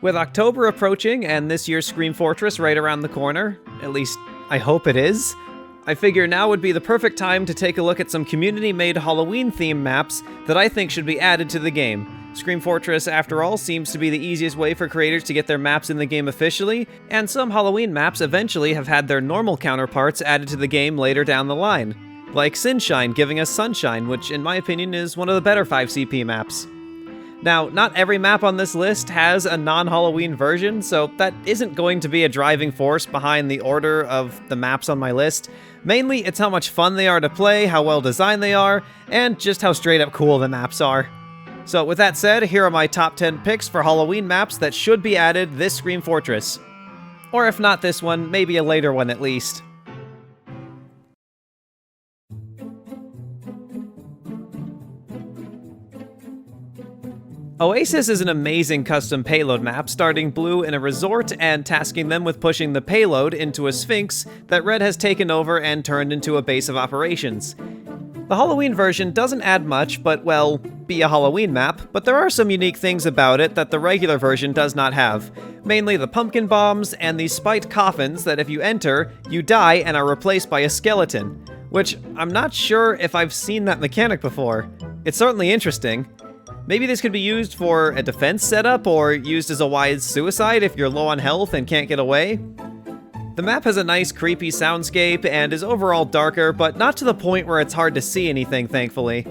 With October approaching and this year's Scream Fortress right around the corner, at least I hope it is, I figure now would be the perfect time to take a look at some community-made Halloween-themed maps that I think should be added to the game. Scream Fortress, after all, seems to be the easiest way for creators to get their maps in the game officially, and some Halloween maps eventually have had their normal counterparts added to the game later down the line. Like Sinshine giving us Sunshine, which in my opinion is one of the better 5CP maps. Now, not every map on this list has a non-Halloween version, so that isn't going to be a driving force behind the order of the maps on my list. Mainly, it's how much fun they are to play, how well designed they are, and just how straight up cool the maps are. So with that said, here are my top 10 picks for Halloween maps that should be added this Scream Fortress. Or if not this one, maybe a later one at least. Oasis is an amazing custom payload map, starting Blue in a resort and tasking them with pushing the payload into a Sphinx that Red has taken over and turned into a base of operations. The Halloween version doesn't add much, but, well, be a Halloween map, but there are some unique things about it that the regular version does not have. Mainly the pumpkin bombs and these spiked coffins that if you enter, you die and are replaced by a skeleton, which I'm not sure if I've seen that mechanic before. It's certainly interesting. Maybe this could be used for a defense setup, or used as a wise suicide if you're low on health and can't get away. The map has a nice creepy soundscape and is overall darker, but not to the point where it's hard to see anything, thankfully.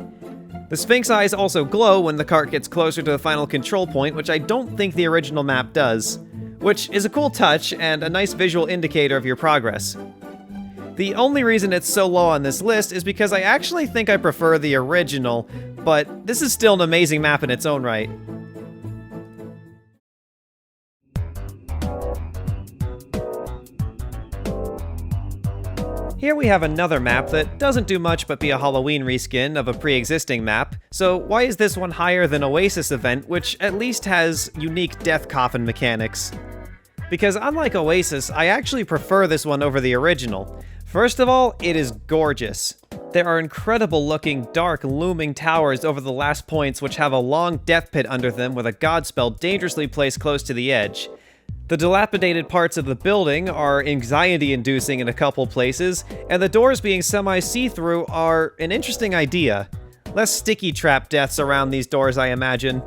The Sphinx eyes also glow when the cart gets closer to the final control point, which I don't think the original map does, which is a cool touch and a nice visual indicator of your progress. The only reason it's so low on this list is because I actually think I prefer the original, but this is still an amazing map in its own right. Here we have another map that doesn't do much but be a Halloween reskin of a pre-existing map, so why is this one higher than Oasis Event, which at least has unique death coffin mechanics? Because unlike Oasis, I actually prefer this one over the original. First of all, it is gorgeous. There are incredible looking, dark, looming towers over the last points which have a long death pit under them with a godspell dangerously placed close to the edge. The dilapidated parts of the building are anxiety-inducing in a couple places, and the doors being semi-see-through are an interesting idea. Less sticky trap deaths around these doors, I imagine.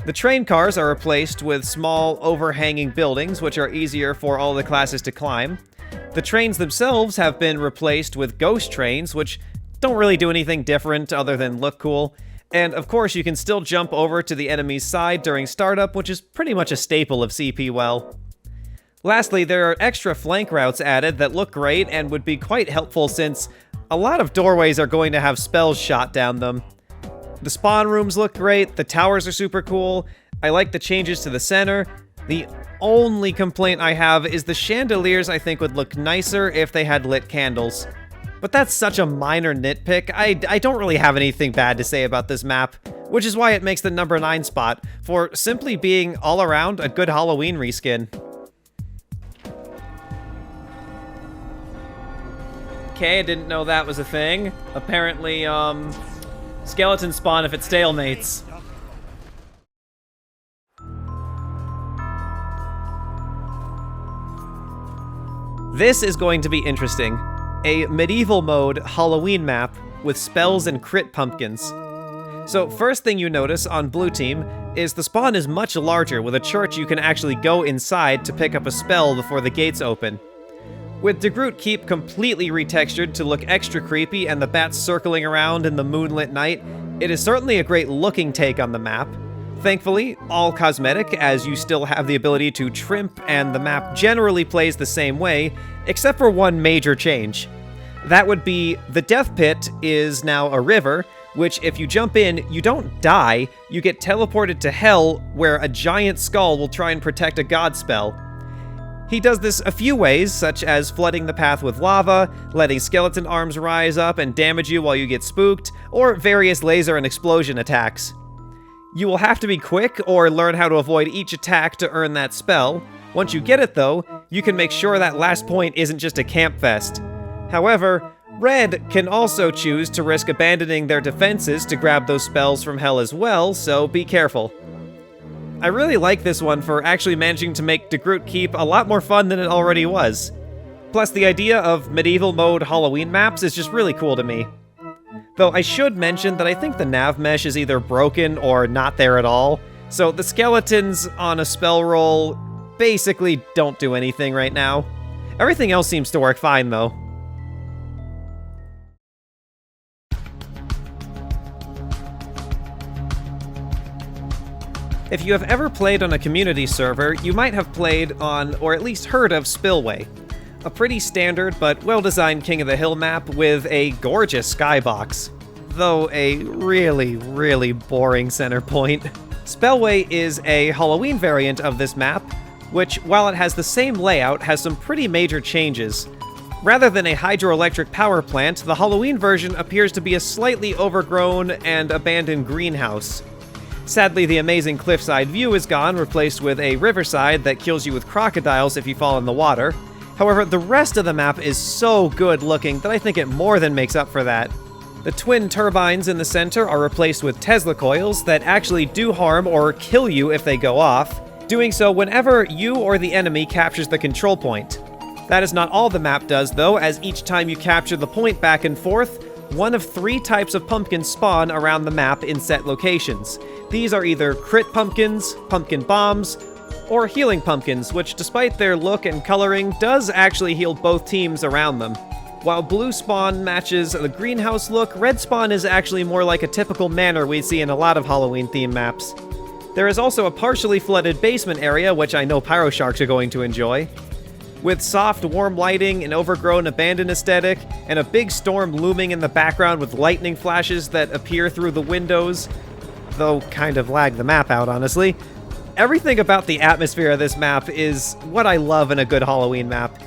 The train cars are replaced with small, overhanging buildings which are easier for all the classes to climb. The trains themselves have been replaced with ghost trains, which don't really do anything different other than look cool. And of course, you can still jump over to the enemy's side during startup, which is pretty much a staple of CP well. Lastly, there are extra flank routes added that look great and would be quite helpful since a lot of doorways are going to have spells shot down them. The spawn rooms look great, the towers are super cool, I like the changes to the center. The only complaint I have is the chandeliers I think would look nicer if they had lit candles. But that's such a minor nitpick, I don't really have anything bad to say about this map, which is why it makes the number 9 spot, for simply being all around a good Halloween reskin. Okay, I didn't know that was a thing. Apparently, skeletons spawn if it stalemates. This is going to be interesting. A medieval mode Halloween map with spells and crit pumpkins. So first thing you notice on blue team is the spawn is much larger with a church you can actually go inside to pick up a spell before the gates open. With DeGroot Keep completely retextured to look extra creepy and the bats circling around in the moonlit night, it is certainly a great looking take on the map. Thankfully, all cosmetic, as you still have the ability to trimp and the map generally plays the same way, except for one major change. That would be the Death Pit is now a river, which if you jump in, you don't die, you get teleported to Hell, where a giant skull will try and protect a god spell. He does this a few ways, such as flooding the path with lava, letting skeleton arms rise up and damage you while you get spooked, or various laser and explosion attacks. You will have to be quick or learn how to avoid each attack to earn that spell. Once you get it though, you can make sure that last point isn't just a camp fest. However, Red can also choose to risk abandoning their defenses to grab those spells from Hell as well, so be careful. I really like this one for actually managing to make DeGroot Keep a lot more fun than it already was. Plus, the idea of medieval mode Halloween maps is just really cool to me. Though I should mention that I think the nav mesh is either broken or not there at all, so the skeletons on a spell roll basically don't do anything right now. Everything else seems to work fine, though. If you have ever played on a community server, you might have played on, or at least heard of, Spillway. A pretty standard but well-designed King of the Hill map with a gorgeous skybox, though a really, really boring center point. Spellway is a Halloween variant of this map, which, while it has the same layout, has some pretty major changes. Rather than a hydroelectric power plant, the Halloween version appears to be a slightly overgrown and abandoned greenhouse. Sadly, the amazing cliffside view is gone, replaced with a riverside that kills you with crocodiles if you fall in the water. However, the rest of the map is so good looking that I think it more than makes up for that. The twin turbines in the center are replaced with Tesla coils that actually do harm or kill you if they go off, doing so whenever you or the enemy captures the control point. That is not all the map does, though, as each time you capture the point back and forth, one of 3 types of pumpkins spawn around the map in set locations. These are either crit pumpkins, pumpkin bombs, or healing pumpkins, which despite their look and coloring, does actually heal both teams around them. While blue spawn matches the greenhouse look, red spawn is actually more like a typical manor we see in a lot of Halloween-themed maps. There is also a partially flooded basement area, which I know pyro sharks are going to enjoy. With soft, warm lighting, an overgrown, abandoned aesthetic, and a big storm looming in the background with lightning flashes that appear through the windows, though kind of lag the map out, honestly. Everything about the atmosphere of this map is what I love in a good Halloween map.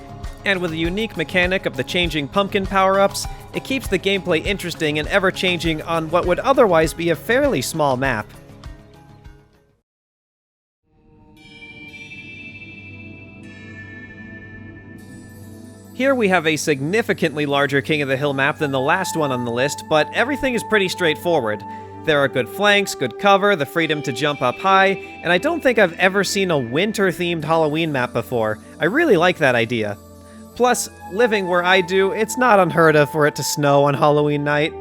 And with the unique mechanic of the changing pumpkin power-ups, it keeps the gameplay interesting and ever-changing on what would otherwise be a fairly small map. Here we have a significantly larger King of the Hill map than the last one on the list, but everything is pretty straightforward. There are good flanks, good cover, the freedom to jump up high, and I don't think I've ever seen a winter-themed Halloween map before. I really like that idea. Plus, living where I do, it's not unheard of for it to snow on Halloween night.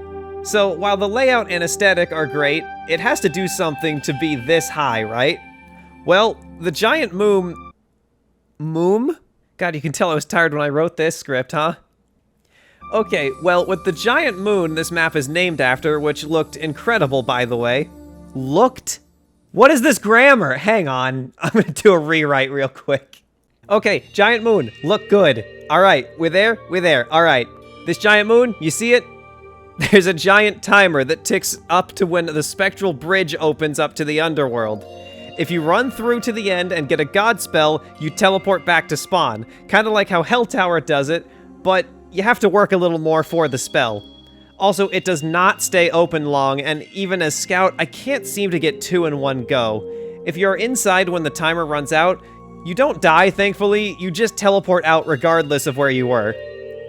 So, while the layout and aesthetic are great, it has to do something to be this high, right? Well, the giant Moom? God, you can tell I was tired when I wrote this script, huh? Okay, well, with the giant moon this map is named after, which looked incredible, by the way. Looked? What is this grammar? Hang on, I'm gonna do a rewrite real quick. Okay, giant moon, look good. Alright, we're there? We're there, alright. This giant moon, you see it? There's a giant timer that ticks up to when the spectral bridge opens up to the underworld. If you run through to the end and get a god spell, you teleport back to spawn. Kinda like how Hell Tower does it, but you have to work a little more for the spell. Also, it does not stay open long, and even as Scout, I can't seem to get 2 in one go. If you're inside when the timer runs out, you don't die, thankfully, you just teleport out regardless of where you were.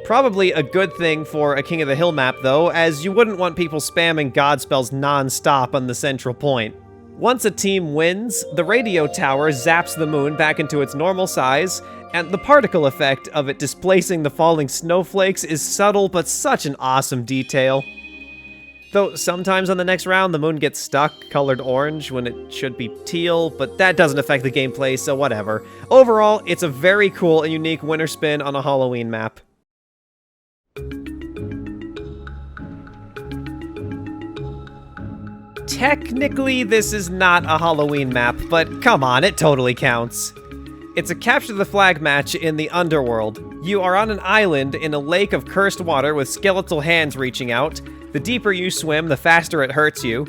Probably a good thing for a King of the Hill map, though, as you wouldn't want people spamming god spells non-stop on the central point. Once a team wins, the radio tower zaps the moon back into its normal size, and the particle effect of it displacing the falling snowflakes is subtle but such an awesome detail. Though sometimes on the next round the moon gets stuck, colored orange when it should be teal, but that doesn't affect the gameplay, so whatever. Overall, it's a very cool and unique winter spin on a Halloween map. Technically, this is not a Halloween map, but come on, it totally counts. It's a capture the flag match in the underworld. You are on an island in a lake of cursed water with skeletal hands reaching out. The deeper you swim, the faster it hurts you.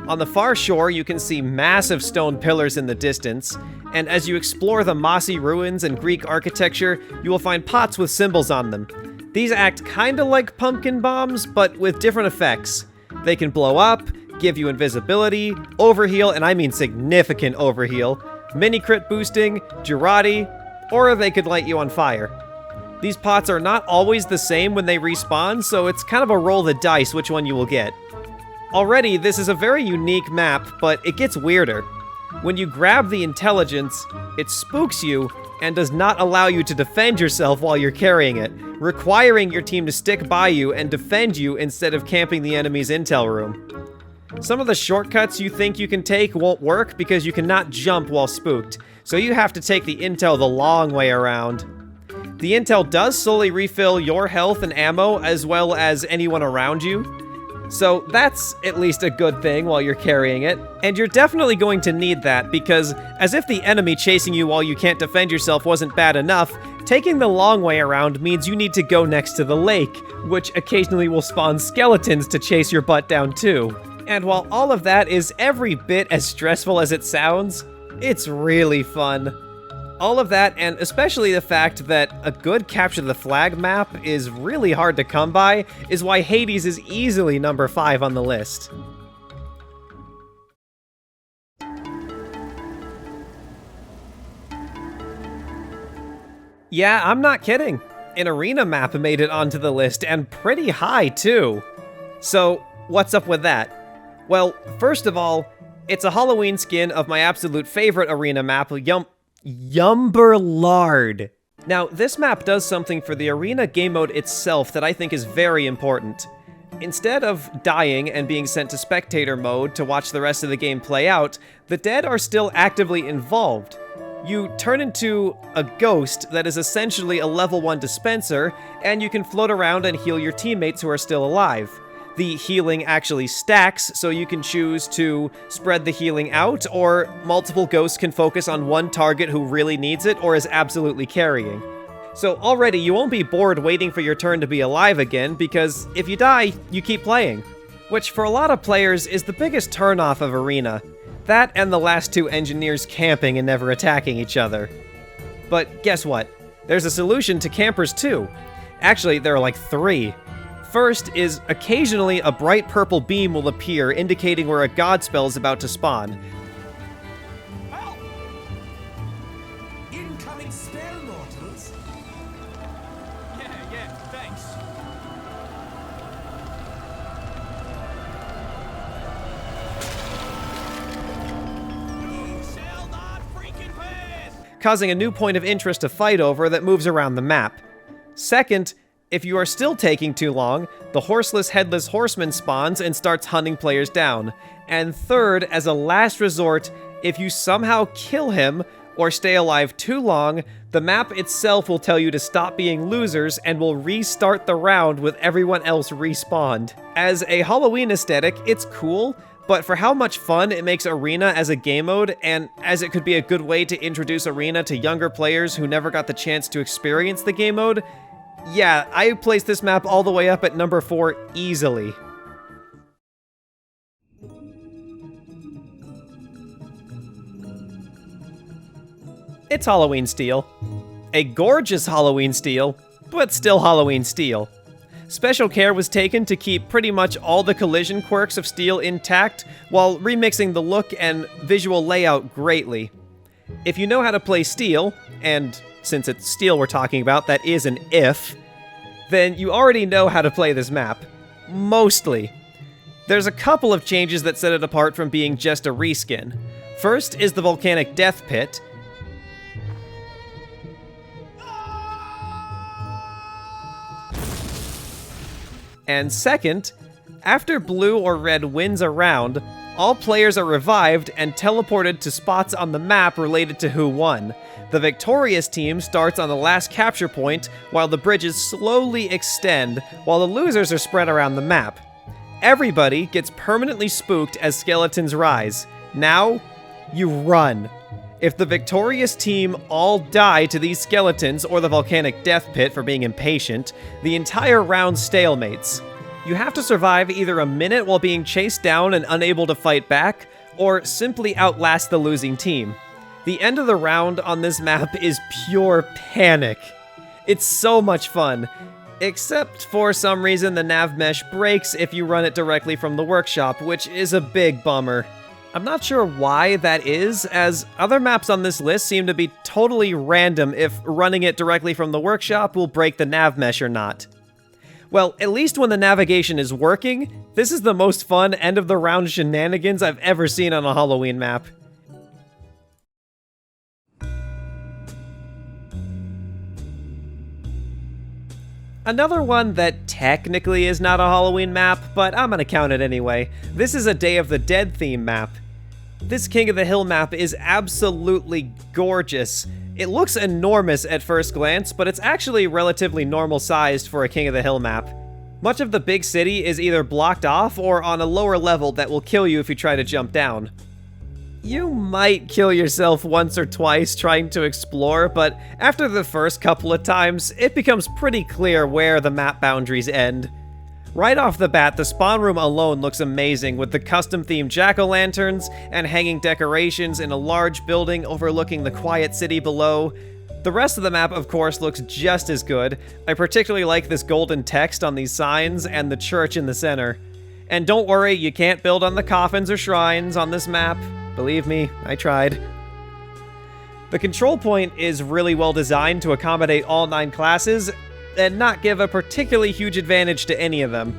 On the far shore, you can see massive stone pillars in the distance, and as you explore the mossy ruins and Greek architecture, you will find pots with symbols on them. These act kinda like pumpkin bombs, but with different effects. They can blow up, give you invisibility, overheal, and I mean significant overheal, mini crit boosting, Girardi, or they could light you on fire. These pots are not always the same when they respawn, so it's kind of a roll the dice which one you will get. Already, this is a very unique map, but it gets weirder. When you grab the intelligence, it spooks you and does not allow you to defend yourself while you're carrying it, requiring your team to stick by you and defend you instead of camping the enemy's intel room. Some of the shortcuts you think you can take won't work because you cannot jump while spooked, so you have to take the intel the long way around. The intel does slowly refill your health and ammo as well as anyone around you, so that's at least a good thing while you're carrying it. And you're definitely going to need that because, as if the enemy chasing you while you can't defend yourself wasn't bad enough, taking the long way around means you need to go next to the lake, which occasionally will spawn skeletons to chase your butt down too. And while all of that is every bit as stressful as it sounds, it's really fun. All of that, and especially the fact that a good capture the flag map is really hard to come by, is why Hades is easily number 5 on the list. Yeah, I'm not kidding. An arena map made it onto the list, and pretty high too. So, what's up with that? Well, first of all, it's a Halloween skin of my absolute favorite arena map, Yumberlard. Now, this map does something for the arena game mode itself that I think is very important. Instead of dying and being sent to spectator mode to watch the rest of the game play out, the dead are still actively involved. You turn into a ghost that is essentially a level 1 dispenser, and you can float around and heal your teammates who are still alive. The healing actually stacks, so you can choose to spread the healing out, or multiple ghosts can focus on one target who really needs it or is absolutely carrying. So already you won't be bored waiting for your turn to be alive again, because if you die, you keep playing. Which for a lot of players is the biggest turnoff of Arena. That and the last 2 engineers camping and never attacking each other. But guess what? There's a solution to campers too. Actually, there are like 3. First is, occasionally a bright purple beam will appear indicating where a god spell is about to spawn. Help! Incoming spell, mortals. Yeah, thanks. You shall not freaking pass! Causing a new point of interest to fight over that moves around the map. Second, if you are still taking too long, the horseless headless horseman spawns and starts hunting players down. And third, as a last resort, if you somehow kill him or stay alive too long, the map itself will tell you to stop being losers and will restart the round with everyone else respawned. As a Halloween aesthetic, it's cool, but for how much fun it makes Arena as a game mode, and as it could be a good way to introduce Arena to younger players who never got the chance to experience the game mode, yeah, I placed this map all the way up at number 4 easily. It's Halloween Steel. A gorgeous Halloween Steel, but still Halloween Steel. Special care was taken to keep pretty much all the collision quirks of Steel intact, while remixing the look and visual layout greatly. If you know how to play Steel, and since it's Steel we're talking about, that is an if, then you already know how to play this map. Mostly. There's a couple of changes that set it apart from being just a reskin. First is the volcanic death pit. And second, after blue or red wins a round, all players are revived and teleported to spots on the map related to who won. The victorious team starts on the last capture point, while the bridges slowly extend, while the losers are spread around the map. Everybody gets permanently spooked as skeletons rise. Now, you run. If the victorious team all die to these skeletons or the volcanic death pit for being impatient, the entire round stalemates. You have to survive either a minute while being chased down and unable to fight back, or simply outlast the losing team. The end of the round on this map is pure panic. It's so much fun, except for some reason the nav mesh breaks if you run it directly from the workshop, which is a big bummer. I'm not sure why that is, as other maps on this list seem to be totally random if running it directly from the workshop will break the nav mesh or not. Well, at least when the navigation is working, this is the most fun end of the round shenanigans I've ever seen on a Halloween map. Another one that technically is not a Halloween map, but I'm gonna count it anyway. This is a Day of the Dead theme map. This King of the Hill map is absolutely gorgeous. It looks enormous at first glance, but it's actually relatively normal sized for a King of the Hill map. Much of the big city is either blocked off or on a lower level that will kill you if you try to jump down. You might kill yourself once or twice trying to explore, but after the first couple of times, it becomes pretty clear where the map boundaries end. Right off the bat, the spawn room alone looks amazing with the custom-themed jack-o'-lanterns and hanging decorations in a large building overlooking the quiet city below. The rest of the map, of course, looks just as good. I particularly like this golden text on these signs and the church in the center. And don't worry, you can't build on the coffins or shrines on this map. Believe me, I tried. The control point is really well designed to accommodate all 9 classes and not give a particularly huge advantage to any of them.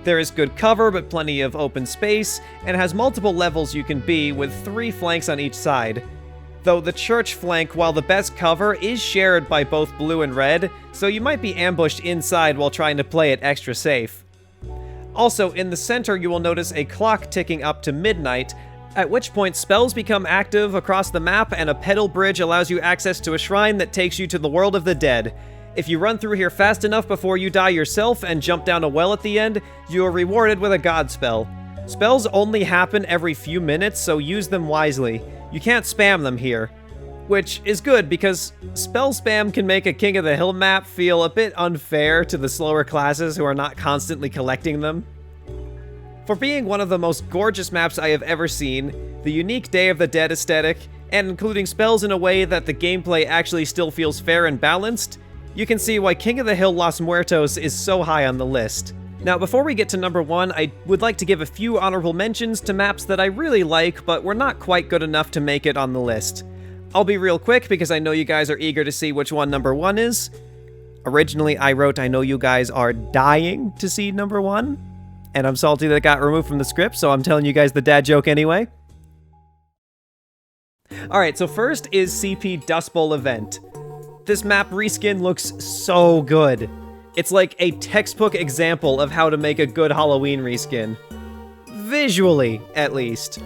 There is good cover but plenty of open space, and has multiple levels you can be with 3 flanks on each side. Though the church flank, while the best cover, is shared by both blue and red, so you might be ambushed inside while trying to play it extra safe. Also, in the center you will notice a clock ticking up to midnight, at which point spells become active across the map and a pedal bridge allows you access to a shrine that takes you to the world of the dead. If you run through here fast enough before you die yourself and jump down a well at the end, you are rewarded with a god spell. Spells only happen every few minutes, so use them wisely. You can't spam them here. Which is good because spell spam can make a King of the Hill map feel a bit unfair to the slower classes who are not constantly collecting them. For being one of the most gorgeous maps I have ever seen, the unique Day of the Dead aesthetic, and including spells in a way that the gameplay actually still feels fair and balanced, you can see why King of the Hill Los Muertos is so high on the list. Now, before we get to number 1, I would like to give a few honorable mentions to maps that I really like, but were not quite good enough to make it on the list. I'll be real quick because I know you guys are eager to see which one number 1 is. Originally, I wrote, I know you guys are dying to see number 1. And I'm salty that it got removed from the script, so I'm telling you guys the dad joke anyway. Alright, so first is CP Dust Bowl Event. This map reskin looks so good. It's like a textbook example of how to make a good Halloween reskin. Visually, at least.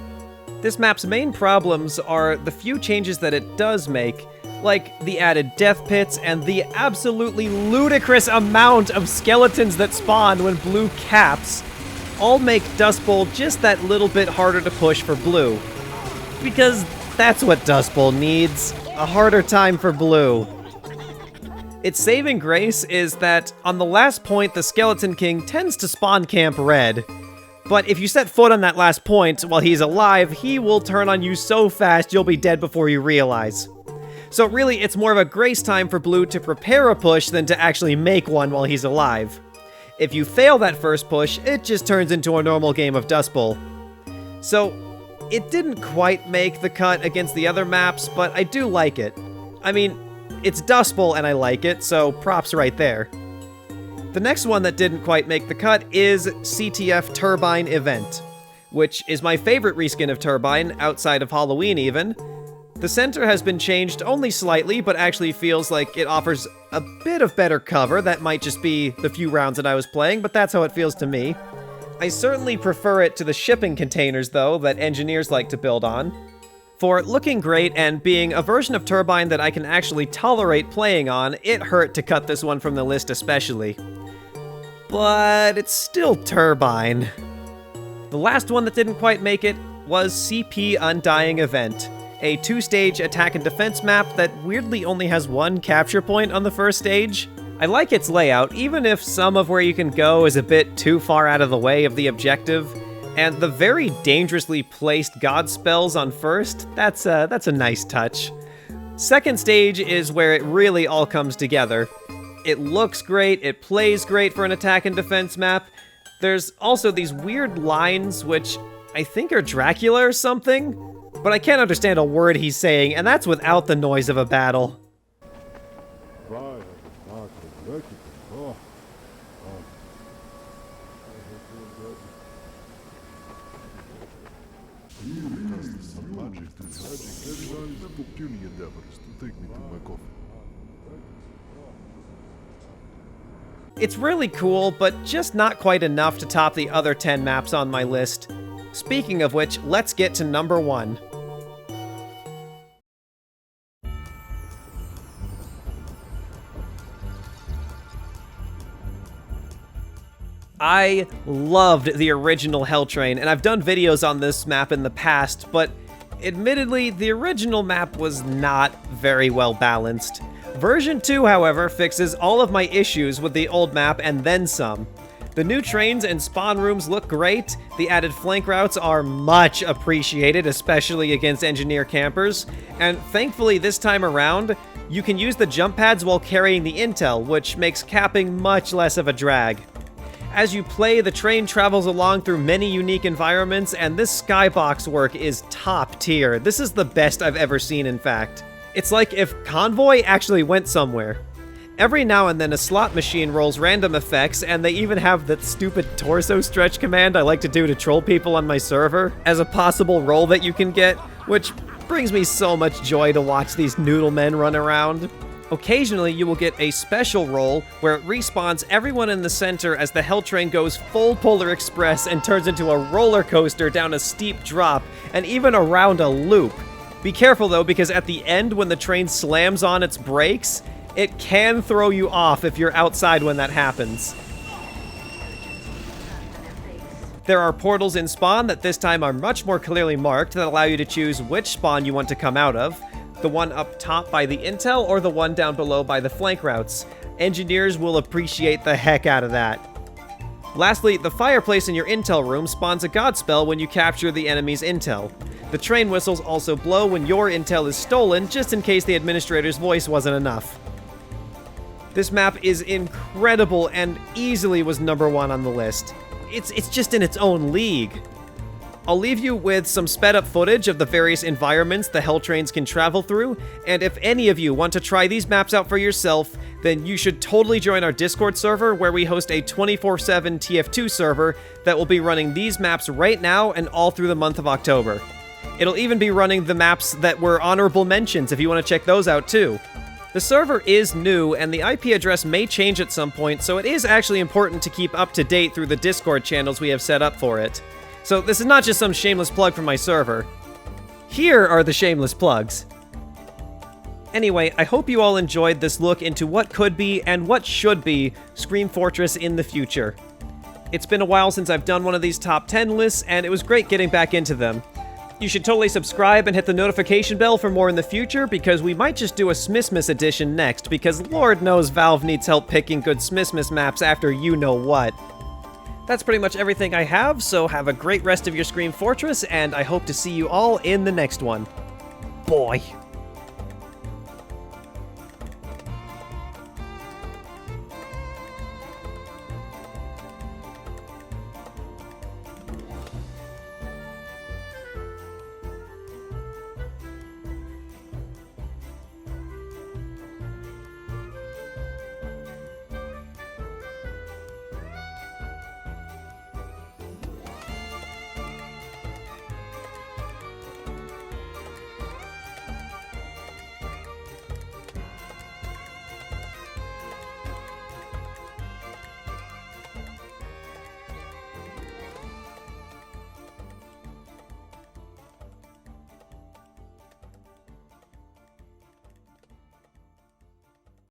This map's main problems are the few changes that it does make, like the added death pits and the absolutely ludicrous amount of skeletons that spawn when blue caps, all make Dust Bowl just that little bit harder to push for blue. Because that's what Dust Bowl needs, a harder time for blue. Its saving grace is that on the last point the Skeleton King tends to spawn camp red. But if you set foot on that last point while he's alive, he will turn on you so fast you'll be dead before you realize. So really, it's more of a grace time for blue to prepare a push than to actually make one while he's alive. If you fail that first push, it just turns into a normal game of Dust Bowl. So, it didn't quite make the cut against the other maps, but I do like it. I mean, it's Dust Bowl and I like it, so props right there. The next one that didn't quite make the cut is CTF Turbine Event, which is my favorite reskin of Turbine, outside of Halloween even. The center has been changed only slightly, but actually feels like it offers a bit of better cover. That might just be the few rounds that I was playing, but that's how it feels to me. I certainly prefer it to the shipping containers, though, that engineers like to build on. For looking great and being a version of Turbine that I can actually tolerate playing on, it hurt to cut this one from the list especially. But it's still Turbine. The last one that didn't quite make it was CP Undying Event, a 2-stage attack and defense map that weirdly only has 1 capture point on the first stage. I like its layout, even if some of where you can go is a bit too far out of the way of the objective, and the very dangerously placed god spells on first, that's a nice touch. Second stage is where it really all comes together. It looks great, it plays great for an attack and defense map. There's also these weird lines, which I think are Dracula or something, but I can't understand a word he's saying, and that's without the noise of a battle. It's really cool, but just not quite enough to top the other 10 maps on my list. Speaking of which, let's get to number 1. I loved the original Hell Train, and I've done videos on this map in the past, but admittedly, the original map was not very well balanced. Version 2, however, fixes all of my issues with the old map and then some. The new trains and spawn rooms look great, the added flank routes are much appreciated, especially against engineer campers, and thankfully this time around, you can use the jump pads while carrying the intel, which makes capping much less of a drag. As you play, the train travels along through many unique environments, and this skybox work is top tier. This is the best I've ever seen, in fact. It's like if Convoy actually went somewhere. Every now and then a slot machine rolls random effects, and they even have that stupid torso stretch command I like to do to troll people on my server as a possible roll that you can get, which brings me so much joy to watch these noodle men run around. Occasionally, you will get a special roll where it respawns everyone in the center as the Hell Train goes full Polar Express and turns into a roller coaster down a steep drop and even around a loop. Be careful though, because at the end when the train slams on its brakes, it can throw you off if you're outside when that happens. There are portals in spawn that this time are much more clearly marked that allow you to choose which spawn you want to come out of. The one up top by the intel or the one down below by the flank routes. Engineers will appreciate the heck out of that. Lastly, the fireplace in your intel room spawns a god spell when you capture the enemy's intel. The train whistles also blow when your intel is stolen, just in case the administrator's voice wasn't enough. This map is incredible and easily was number 1 on the list. It's just in its own league. I'll leave you with some sped up footage of the various environments the Hell Trains can travel through, and if any of you want to try these maps out for yourself, then you should totally join our Discord server where we host a 24/7 TF2 server that will be running these maps right now and all through the month of October. It'll even be running the maps that were honorable mentions if you want to check those out too. The server is new, and the IP address may change at some point, so it is actually important to keep up to date through the Discord channels we have set up for it. So this is not just some shameless plug for my server. Here are the shameless plugs. Anyway, I hope you all enjoyed this look into what could be and what should be Scream Fortress in the future. It's been a while since I've done one of these top 10 lists, and it was great getting back into them. You should totally subscribe and hit the notification bell for more in the future, because we might just do a Smismas edition next, because Lord knows Valve needs help picking good Smismas maps after you know what. That's pretty much everything I have, so have a great rest of your Scream Fortress, and I hope to see you all in the next one. Boy.